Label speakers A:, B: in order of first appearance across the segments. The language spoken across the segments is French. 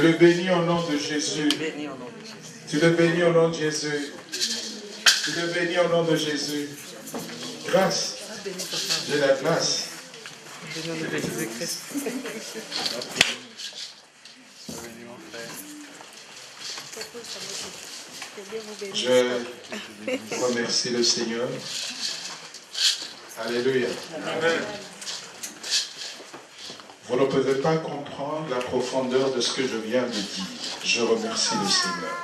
A: le bénis au nom de Jésus. Tu le bénis au nom de Jésus. Tu le bénis au nom de Jésus. Grâce. J'ai la grâce. Je remercie le Seigneur. Alléluia. Amen. Vous ne pouvez pas comprendre la profondeur de ce que je viens de dire. Je remercie le Seigneur.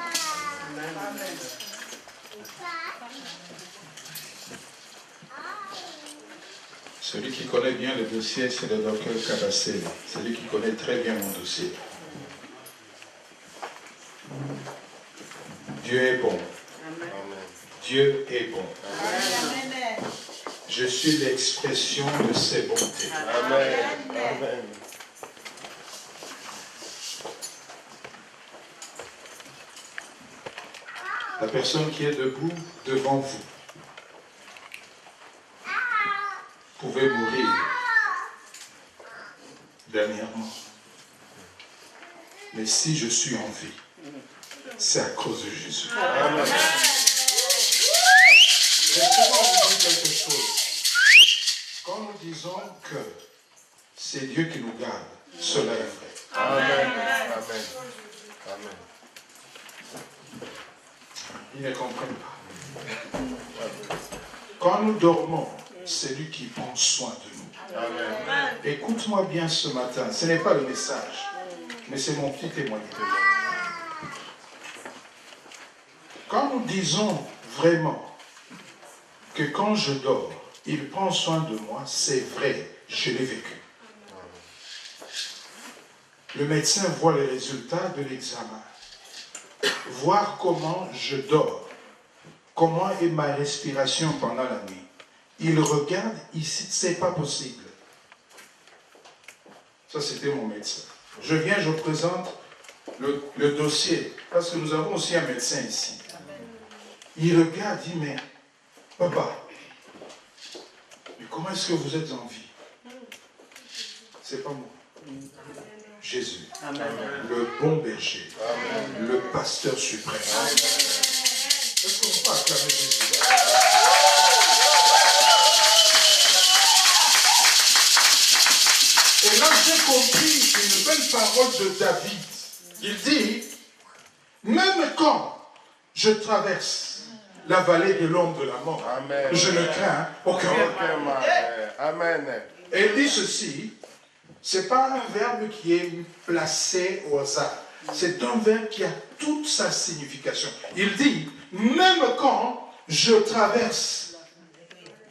A: Celui qui connaît bien le dossier, c'est le docteur Kabassé. Celui qui connaît très bien mon dossier. Dieu est bon. Dieu est bon. Amen. Je suis l'expression de ses bontés. Amen. Amen. La personne qui est debout devant vous pouvait mourir dernièrement. Mais si je suis en vie, c'est à cause de Jésus. Amen. Laissez-moi vous dire quelque chose. Quand nous disons que c'est Dieu qui nous garde, cela est vrai. Amen. Amen. Amen. Ils ne comprennent pas. Quand nous dormons, c'est lui qui prend soin de nous. Amen. Écoute-moi bien ce matin. Ce n'est pas le message, mais c'est mon petit témoignage. Quand nous disons vraiment que quand je dors, il prend soin de moi, c'est vrai, je l'ai vécu. Le médecin voit les résultats de l'examen. Voir comment je dors, comment est ma respiration pendant la nuit. Il regarde ici, c'est pas possible. Ça, c'était mon médecin. Je viens, je présente le dossier, parce que nous avons aussi un médecin ici. Il regarde, dit, mais papa, mais comment est-ce que vous êtes en vie? C'est pas moi. Jésus, amen. Le bon berger, amen. Le pasteur suprême. Amen. Est-ce qu'on peut acclamer Jésus? Et là, j'ai compris une belle parole de David. Il dit, même quand je traverse la vallée de l'ombre de la mort, amen. Je ne crains aucun mal. Amen. Et il dit ceci, ce n'est pas un verbe qui est placé au hasard. C'est un verbe qui a toute sa signification. Il dit, même quand je traverse.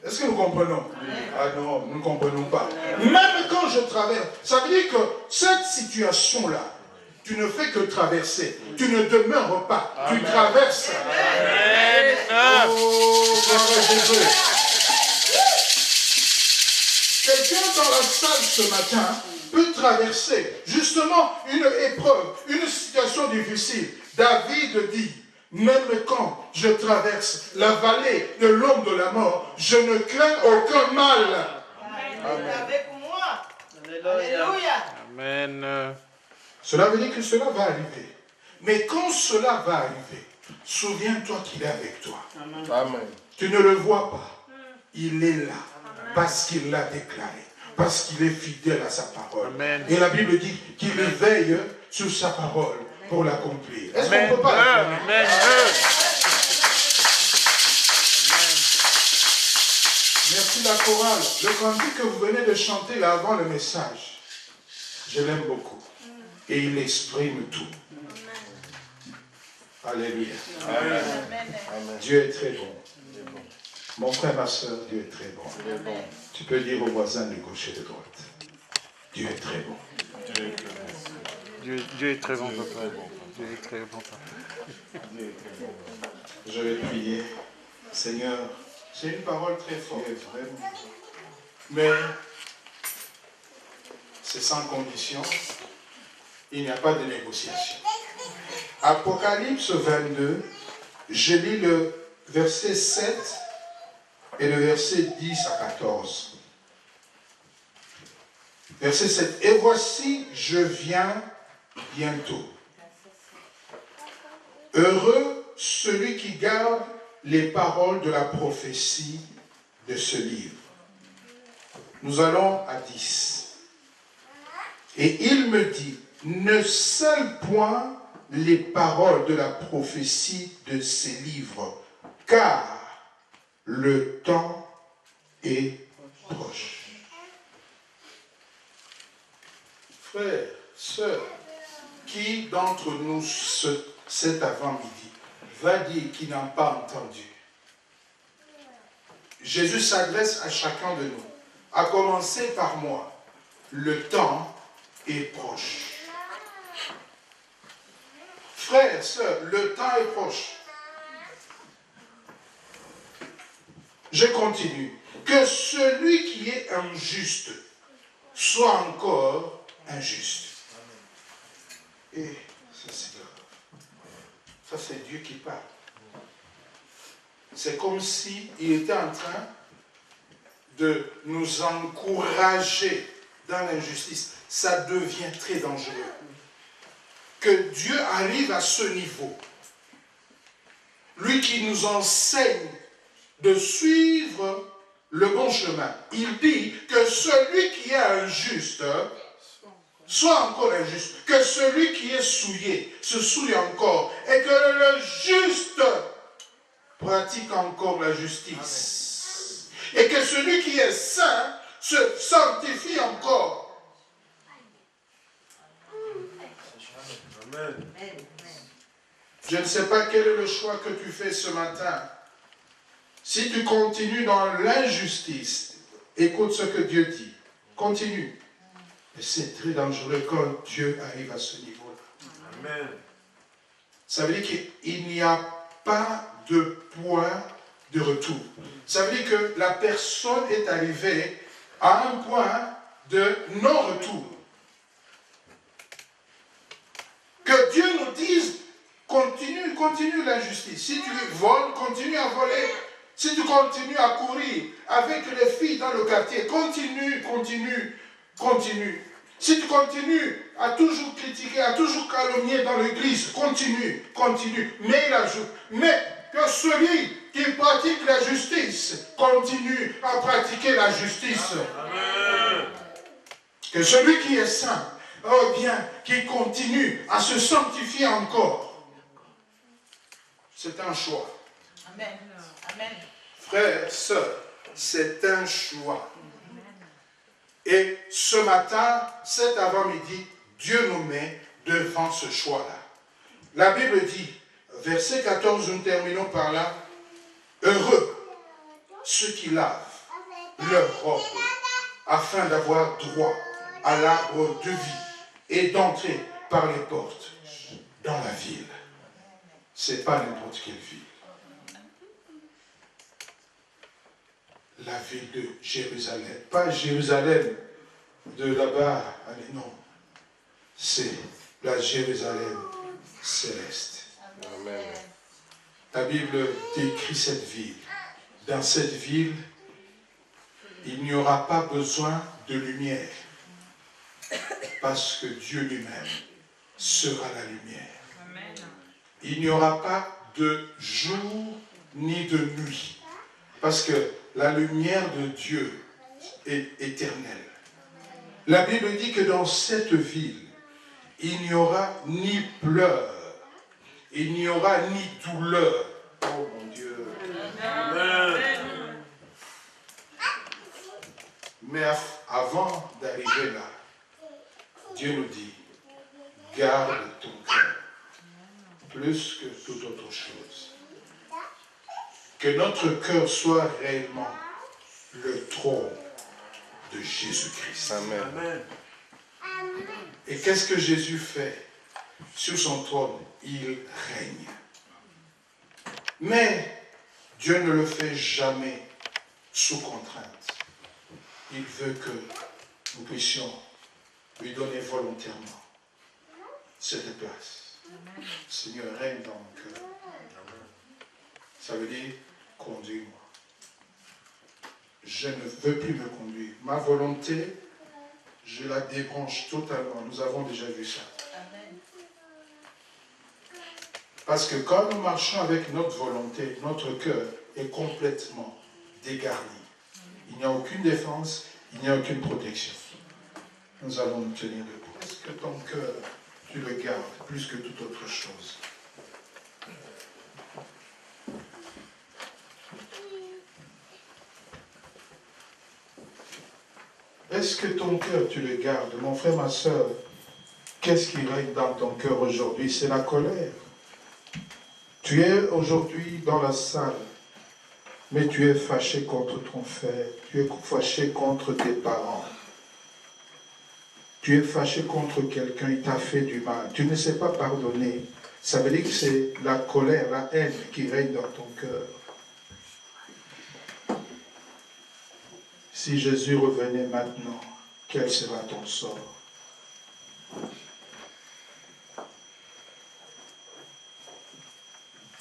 A: Est-ce que nous comprenons? Ah non, nous ne comprenons pas. Même quand je traverse. Ça veut dire que cette situation-là, tu ne fais que traverser. Tu ne demeures pas. Amen. Tu traverses. Amen. Oh, Jésus. Quelqu'un dans la salle ce matin peut traverser justement une épreuve, une situation difficile. David dit, même quand je traverse la vallée de l'ombre de la mort, je ne crains aucun mal. Amen. Avec moi. Alléluia. Amen. Cela veut dire que cela va arriver. Mais quand cela va arriver, souviens-toi qu'il est avec toi. Amen. Tu ne le vois pas. Il est là. Parce qu'il l'a déclaré. Parce qu'il est fidèle à sa parole. Amen. Et la Bible dit qu'il veille sur sa parole pour l'accomplir. Est-ce qu'on ne peut pas l'accomplir? Amen. Merci la chorale. Le cantique que vous venez de chanter là avant le message, je l'aime beaucoup. Et il exprime tout. Alléluia. Amen. Amen. Dieu est très bon. Mon frère, ma soeur, Dieu est très bon. Tu peux dire aux voisins de gauche et de droite. Dieu est très bon.
B: Dieu est très bon, papa. Dieu est très bon, papa.
A: Je vais prier. Seigneur, c'est une parole très forte, vraiment. Mais c'est sans condition. Il n'y a pas de négociation. Apocalypse 22, je lis le verset 7 et le verset 10 à 14. Verset 7. Et voici, je viens bientôt. Heureux celui qui garde les paroles de la prophétie de ce livre. Nous allons à 10. Et il me dit, ne scelle point les paroles de la prophétie de ces livres, car le temps est proche. Frères, sœurs, qui d'entre nous cet avant-midi va dire qu'il n'a pas entendu? Jésus s'adresse à chacun de nous, à commencer par moi. Le temps est proche. Frères, sœurs, le temps est proche. Je continue. Que celui qui est injuste soit encore injuste. Et ça c'est grave. Ça c'est Dieu qui parle. C'est comme s'il était en train de nous encourager dans l'injustice. Ça devient très dangereux. Que Dieu arrive à ce niveau. Lui qui nous enseigne de suivre le bon chemin. Il dit que celui qui est injuste soit encore injuste. Que celui qui est souillé se souille encore. Et que le juste pratique encore la justice. Et que celui qui est saint se sanctifie encore.
B: Amen.
A: Je ne sais pas quel est le choix que tu fais ce matin. Si tu continues dans l'injustice, écoute ce que Dieu dit. Continue. Et c'est très dangereux quand Dieu arrive à ce niveau-là.
B: Amen.
A: Ça veut dire qu'il n'y a pas de point de retour. Ça veut dire que la personne est arrivée à un point de non-retour. Que Dieu nous dise, continue l'injustice. Si tu voles, continue à voler. Si tu continues à courir avec les filles dans le quartier, continue. Si tu continues à toujours critiquer, à toujours calomnier dans l'église, continue. Mais il ajoute, mais que celui qui pratique la justice continue à pratiquer la justice.
B: Amen.
A: Que celui qui est saint, oh bien, qui continue à se sanctifier encore. C'est un choix.
C: Amen. Amen.
A: Frères, sœurs, c'est un choix. Et ce matin, cet avant-midi, Dieu nous met devant ce choix-là. La Bible dit, verset 14, nous terminons par là, heureux ceux qui lavent leur robe afin d'avoir droit à l'arbre de vie et d'entrer par les portes dans la ville. Ce n'est pas n'importe quelle ville. La ville de Jérusalem. Pas Jérusalem de là-bas, allez, non. C'est la Jérusalem céleste.
B: Amen.
A: La Bible décrit cette ville. Dans cette ville, il n'y aura pas besoin de lumière. Parce que Dieu lui-même sera la lumière.
C: Amen.
A: Il n'y aura pas de jour ni de nuit. Parce que la lumière de Dieu est éternelle. La Bible dit que dans cette ville, il n'y aura ni pleurs, il n'y aura ni douleur. Oh mon Dieu.
B: Amen.
A: Mais avant d'arriver là, Dieu nous dit, garde ton cœur, plus que toute autre chose. Que notre cœur soit réellement le trône de Jésus-Christ.
B: Amen.
A: Et qu'est-ce que Jésus fait sur son trône? Il règne. Mais Dieu ne le fait jamais sous contrainte. Il veut que nous puissions lui donner volontairement cette place. Seigneur, règne dans mon cœur. Ça veut dire, conduis-moi. Je ne veux plus me conduire. Ma volonté, je la débranche totalement. Nous avons déjà vu ça.
C: Amen.
A: Parce que quand nous marchons avec notre volonté, notre cœur est complètement dégarni. Il n'y a aucune défense, il n'y a aucune protection. Nous allons nous tenir debout. Est-ce que ton cœur, tu le gardes plus que toute autre chose? Est-ce que ton cœur, tu le gardes? Mon frère, ma soeur, qu'est-ce qui règne dans ton cœur aujourd'hui? C'est la colère. Tu es aujourd'hui dans la salle, mais tu es fâché contre ton frère, tu es fâché contre tes parents. Tu es fâché contre quelqu'un, il t'a fait du mal. Tu ne sais pas pardonner. Ça veut dire que c'est la colère, la haine qui règne dans ton cœur. Si Jésus revenait maintenant, quel sera ton sort?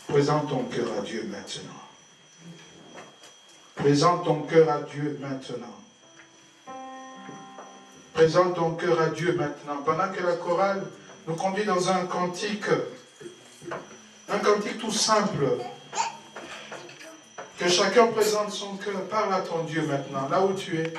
A: Présente ton cœur à Dieu maintenant. Présente ton cœur à Dieu maintenant. Présente ton cœur à Dieu maintenant. Pendant que la chorale nous conduit dans un cantique tout simple. Que chacun présente son cœur. Parle à ton Dieu maintenant, là où tu es.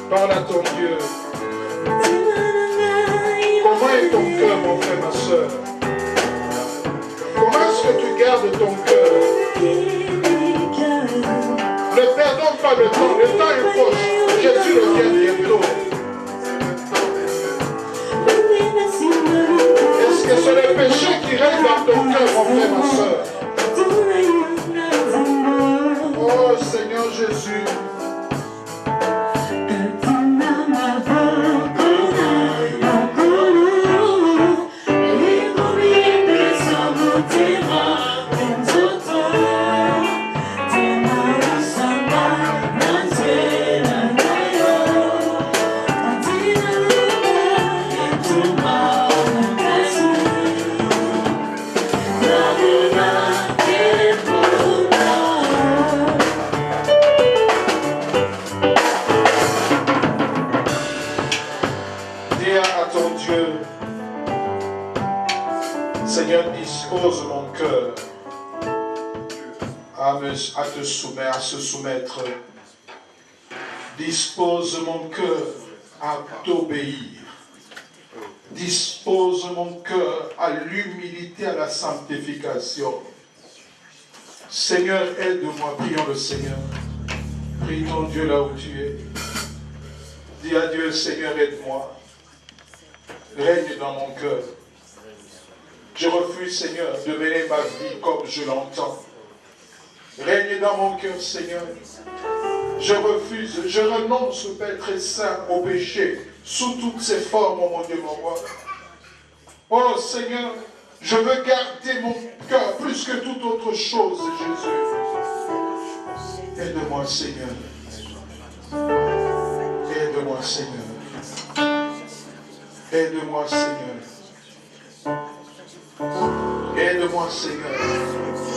A: Parle à ton Dieu. Comment est ton cœur, mon frère, ma soeur? Comment est-ce que tu gardes ton cœur? Ne perdons pas le temps est proche. Jésus revient bientôt. Est-ce que c'est le péché qui règne dans ton cœur, mon frère, ma soeur? Oh Seigneur Jésus. Seigneur, dispose mon cœur à se soumettre. Dispose mon cœur à t'obéir. Dispose mon cœur à l'humilité, à la sanctification. Seigneur, aide-moi, prions le Seigneur. Prie ton Dieu là où tu es. Dis à Dieu, Seigneur, aide-moi. Règne dans mon cœur. Je refuse, Seigneur, de mener ma vie comme je l'entends. Règne dans mon cœur, Seigneur. Je refuse, je renonce, Père très saint, au péché, sous toutes ses formes, mon Dieu, mon roi. Oh, Seigneur, je veux garder mon cœur plus que toute autre chose, Jésus. Aide-moi, Seigneur. Aide-moi, Seigneur. Aide-moi, Seigneur. Aide-moi, Seigneur.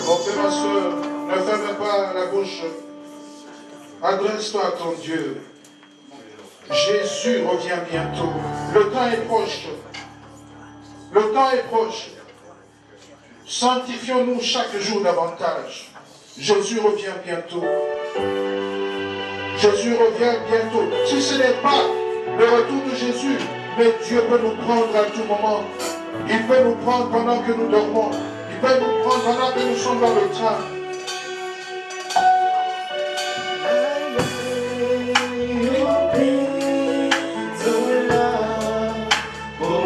A: Mon frère, ma soeur, ne ferme pas la bouche. Adresse-toi à ton Dieu. Jésus revient bientôt. Le temps est proche. Le temps est proche. Sanctifions-nous chaque jour davantage. Jésus revient bientôt. Jésus revient bientôt. Si ce n'est pas le retour de Jésus, mais Dieu peut nous prendre à tout moment. Il peut nous prendre pendant que nous dormons. Il peut nous prendre pendant que nous sommes dans le train.
D: Oh,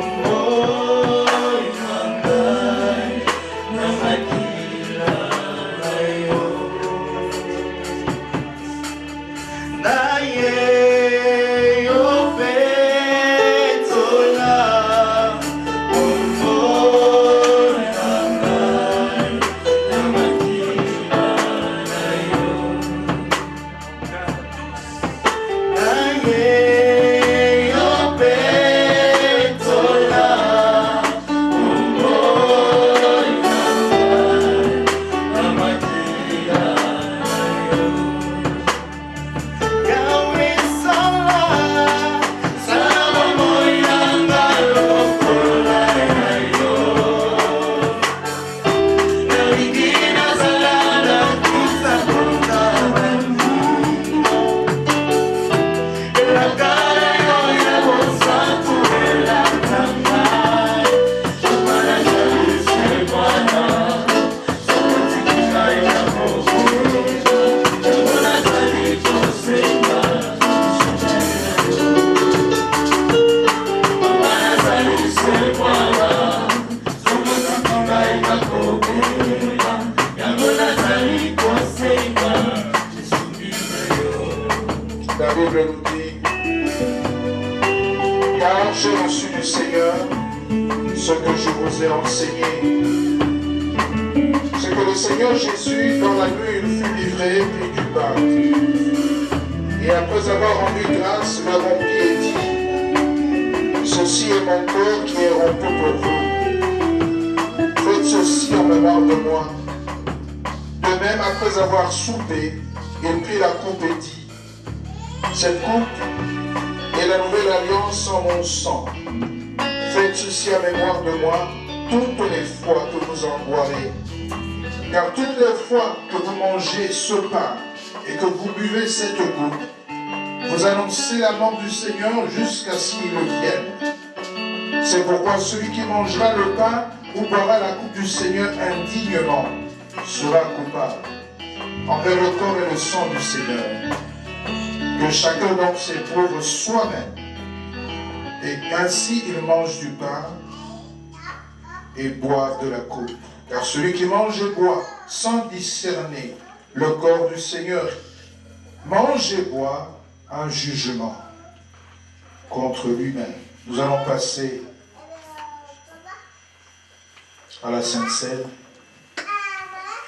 A: Bible nous dit, car j'ai reçu du Seigneur ce que je vous ai enseigné. C'est que le Seigneur Jésus, dans la nuit, il fut livré, prit du pain. Et après avoir rendu grâce, il a rompu et dit, ceci est mon corps qui est rompu pour vous. Faites ceci en mémoire de moi. De même, après avoir soupé, il prit la coupe et dit, cette coupe est la nouvelle alliance en mon sang. Faites ceci en mémoire de moi toutes les fois que vous en boirez. Car toutes les fois que vous mangez ce pain et que vous buvez cette coupe, vous annoncez la mort du Seigneur jusqu'à ce qu'il vienne. C'est pourquoi celui qui mangera le pain ou boira la coupe du Seigneur indignement sera coupable envers le corps et le sang du Seigneur. Que chacun donc s'éprouve soi-même, et ainsi il mange du pain et boit de la coupe. Car celui qui mange et boit sans discerner le corps du Seigneur, mange et boit un jugement contre lui-même. Nous allons passer à la Sainte Seine.